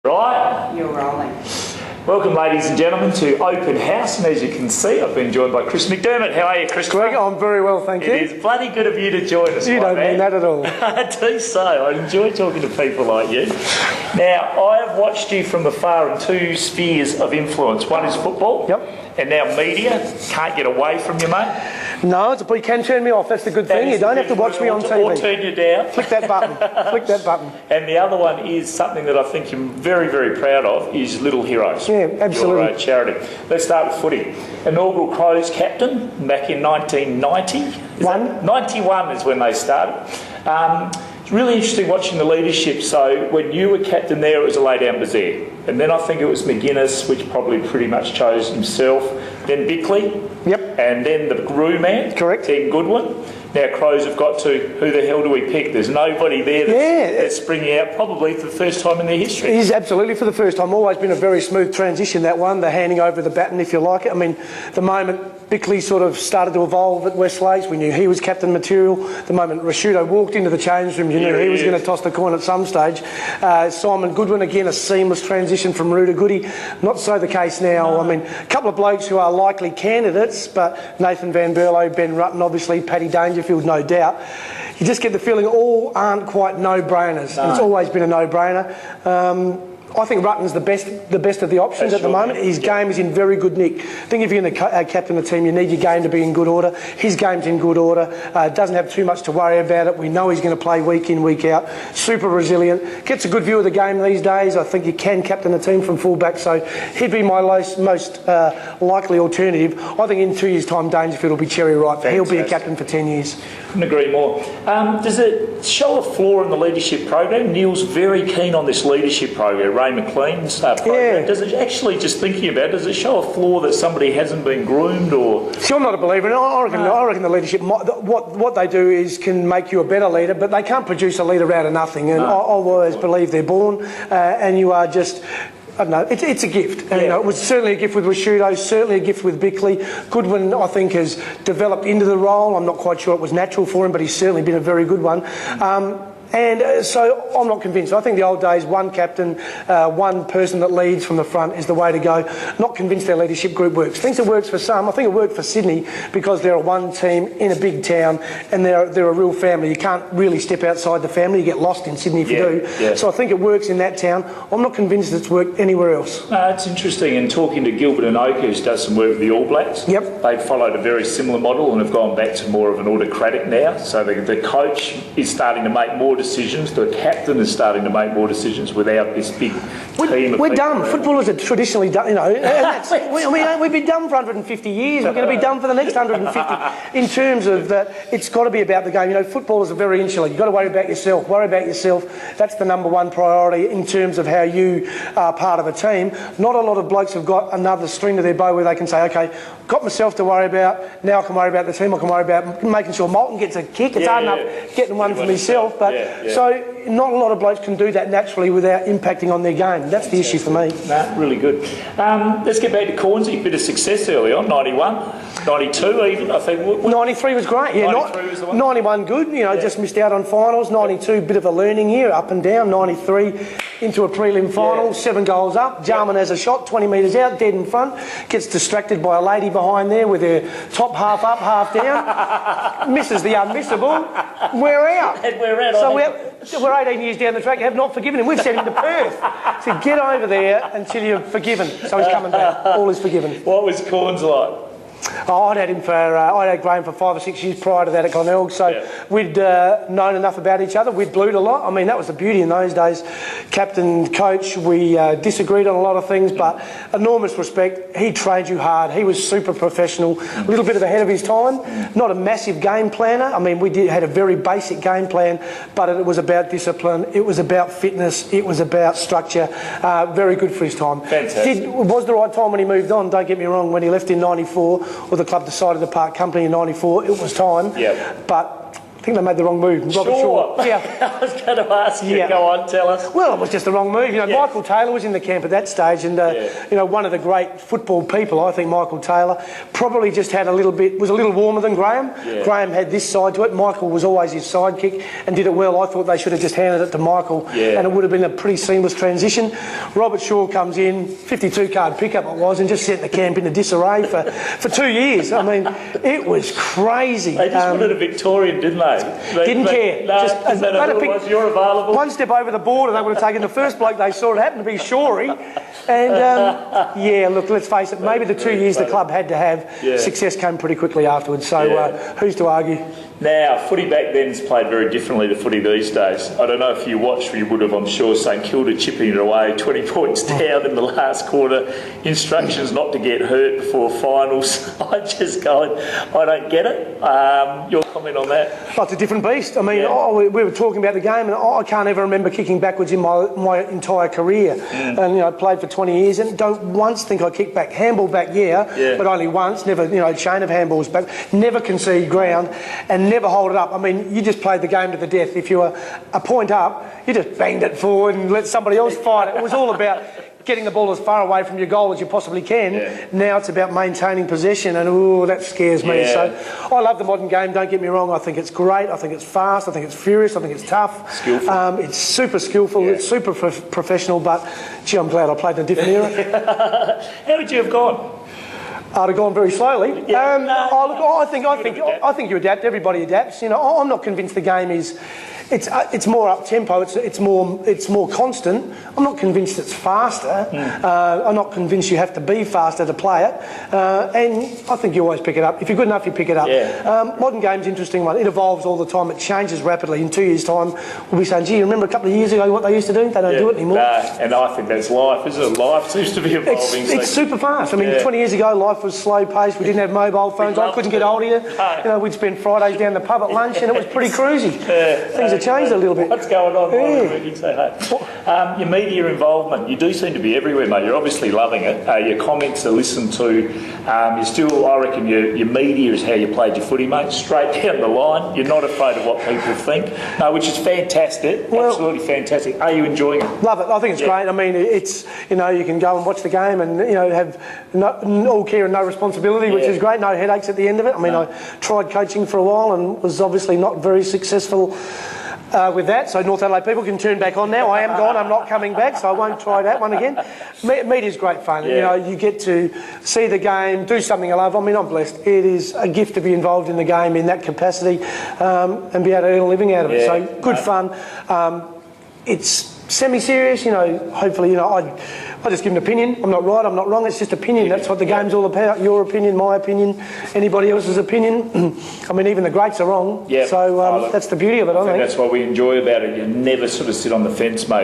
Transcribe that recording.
Right. You're rolling. Welcome, ladies and gentlemen, to Open House, and as you can see, I've been joined by Chris McDermott. How are you, Chris? Greg, I'm very well, thank you. It is bloody good of you to join us, You my don't man. mean that at all. I do so. I enjoy talking to people like you. Now, I have watched you from afar in two spheres of influence. One is football. Yep. And now media. Can't get away from you, mate. No, but you can turn me off. That's the good thing. You don't have to watch me on TV. Or turn you down. Flick that button. Flick that button. And the other one is something that I think you're very, very proud of, is Little Heroes. Yeah, absolutely. Your charity. Let's start with footy. Inaugural Crows captain back in 1990. 91 is when they started. It's really interesting watching the leadership. So when you were captain there, it was a lay-down bazaar. And then I think it was McGuiness, which probably pretty much chose himself. Then Bickley. Yep. And then the grew man. Correct. Then Goodwin. Now Crows have got to, who the hell do we pick? There's nobody there that's springing out probably for the first time in their history. It is absolutely for the first time. Always been a very smooth transition, that one, the handing over the baton, if you like it. I mean, the moment Bickley sort of started to evolve at West Lakes, we knew he was captain material. The moment Rashudo walked into the change room, you knew he was going to toss the coin at some stage. Simon Goodwin, again, a seamless transition from Roo to Goody. Not so the case now. No. I mean, a couple of blokes who are likely candidates, but Nathan Van Berlo, Ben Rutten, obviously, Paddy Dangerfield, no doubt. You just get the feeling all aren't quite no-brainers. No. It's always been a no-brainer. I think Rutten's the best of the options at the moment. His game is in very good nick. I think if you're going to captain the team, you need your game to be in good order. His game's in good order. Doesn't have too much to worry about it. We know he's going to play week in, week out. Super resilient. Gets a good view of the game these days. I think you can captain the team from fullback, so he'd be my most likely alternative. I think in 2 years' time, Dangerfield will be cherry ripe. He'll be a captain for 10 years. Couldn't agree more. Does it show a flaw in the leadership program? Neil's very keen on this leadership program, Ray McLean's program. Yeah. Does it actually, just thinking about it, does it show a flaw that somebody hasn't been groomed or? See, I'm not a believer in it. I reckon the leadership, what they do is can make you a better leader, but they can't produce a leader out of nothing. And I always believe they're born, and you are just. I don't know, it's a gift. And, you know, it was certainly a gift with Rashudo, certainly a gift with Bickley. Goodwin, I think, has developed into the role. I'm not quite sure it was natural for him, but he's certainly been a very good one. And so I'm not convinced. I think the old days, one captain, one person that leads from the front is the way to go. Not convinced their leadership group works. Thinks it works for some. I think it worked for Sydney because they're a one team in a big town and they're a real family. You can't really step outside the family. You get lost in Sydney if you do. Yeah. So I think it works in that town. I'm not convinced it's worked anywhere else. No, it's interesting. And talking to Gilbert and Oka, who's does some work with the All Blacks, they've followed a very similar model and have gone back to more of an autocratic now. So the coach is starting to make more decisions. The captain is starting to make more decisions without this big team of We're people. done. Footballers are traditionally done, you know. We've been done for 150 years. We're going to be done for the next 150. In terms of that, it's got to be about the game. You know, footballers are very insular. You've got to worry about yourself. Worry about yourself. That's the number one priority in terms of how you are part of a team. Not a lot of blokes have got another string to their bow where they can say, okay, got myself to worry about. Now I can worry about the team. I can worry about making sure Moulton gets a kick. It's hard enough getting one for myself, but so not a lot of blokes can do that naturally without impacting on their game. That's the issue for me. No, really good. Let's get back to Cornsey. Bit of success early on, 91, 92 even, I think. 93 was great, yeah. 93 was the one. 91 good, you know, just missed out on finals. 92, bit of a learning year, up and down. 93 into a prelim final, 7 goals up. Jarman has a shot, 20 metres out, dead in front. Gets distracted by a lady behind there with her top half up, half down. Misses the unmissable. We're out. And we're out. So we're 18 years down the track, have not forgiven him. We've sent him to Perth. So get over there until you're forgiven. So he's coming back. All is forgiven. What was Corns like? Oh, I'd had Graham for 5 or 6 years prior to that at Glenelg, so we'd known enough about each other. We'd blued a lot. I mean, that was the beauty in those days. Captain, coach, we disagreed on a lot of things, but enormous respect. He trained you hard. He was super professional, a little bit ahead of his time. Not a massive game planner. I mean, we had a very basic game plan, but it was about discipline. It was about fitness. It was about structure. Very good for his time. Fantastic. It was the right time when he moved on, don't get me wrong. When he left in 94, or the club decided to part company in 94, it was time. Yep. But I think they made the wrong move. Robert Sure. Shaw. Yeah. I was going to ask you. Yeah. Go on, tell us. Well, it was just the wrong move. You know, Michael Taylor was in the camp at that stage, and you know, one of the great football people, I think, Michael Taylor, probably just had was a little warmer than Graham. Yeah. Graham had this side to it. Michael was always his sidekick and did it well. I thought they should have just handed it to Michael, and it would have been a pretty seamless transition. Robert Shaw comes in, 52-card pickup it was, and just set the camp into disarray for 2 years. I mean, it was crazy. They just wanted a Victorian, didn't they? Didn't care. No, Just no matter who it was, you're available. One step over the border, they would have taken the first bloke they saw. It happened to be Shorey. And, yeah, look, let's face it, maybe the 2 years the club had to have, success came pretty quickly afterwards. So who's to argue? Now, footy back then is played very differently to footy these days. I don't know if you watched, you would have, I'm sure, St Kilda chipping it away, 20 points down in the last quarter, instructions not to get hurt before finals. I just go, I don't get it. Your comment on that? Well, it's a different beast. I mean, we were talking about the game, and I can't ever remember kicking backwards in my entire career. And, you know, I played for 20 years and don't once think I kicked back. Handball back, but only once. Never, you know, chain of handballs back. Never concede ground and never hold it up. I mean, you just played the game to the death. If you were a point up, you just banged it forward and let somebody else fight it. It was all about getting the ball as far away from your goal as you possibly can. Now it's about maintaining possession, and that scares me. So I love the modern game, don't get me wrong. I think it's great, I think it's fast, I think it's furious, I think it's tough. Skillful. It's super skillful, it's super professional, but gee, I'm glad I played in a different era. How would you have gone? I'd have gone very slowly. I think you adapt. Everybody adapts. You know, I'm not convinced the game is. It's more up tempo. It's more constant. I'm not convinced it's faster. I'm not convinced you have to be faster to play it. And I think you always pick it up. If you're good enough, you pick it up. Modern game's an interesting one. It evolves all the time. It changes rapidly. In 2 years' time, we'll be saying, "Gee, remember a couple of years ago what they used to do? They don't do it anymore." And I think that's life, isn't it? Life seems to be evolving. It's super fast. I mean, 20 years ago, life was slow paced. We didn't have mobile phones. I couldn't get hold of you. You know, we'd spend Fridays down the pub at lunch, and it was pretty cruisy. Things have changed a little bit. What's going on? Your media involvement, you do seem to be everywhere, mate. You're obviously loving it. Your comments are listened to. You still, I reckon, your media is how you played your footy, mate. Straight down the line. You're not afraid of what people think, which is fantastic. Well, absolutely fantastic. Are you enjoying it? Love it. I think it's great. I mean, it's, you know, you can go and watch the game and, you know, have all care and no responsibility, which is great. No headaches at the end of it. I mean, I tried coaching for a while and was obviously not very successful with that, so North Adelaide people can turn back on now. I am gone, I'm not coming back, so I won't try that one again. Media's great fun. You know, you get to see the game, do something I love. I mean, I'm blessed. It is a gift to be involved in the game in that capacity and be able to earn a living out of it. So good fun. It's semi-serious, you know, hopefully, you know, I just give an opinion. I'm not right, I'm not wrong, it's just opinion. That's what the game's all about. Your opinion, my opinion, anybody else's opinion. I mean, even the greats are wrong. So that's the beauty of it, I think. That's what we enjoy about it. You never sort of sit on the fence, mate.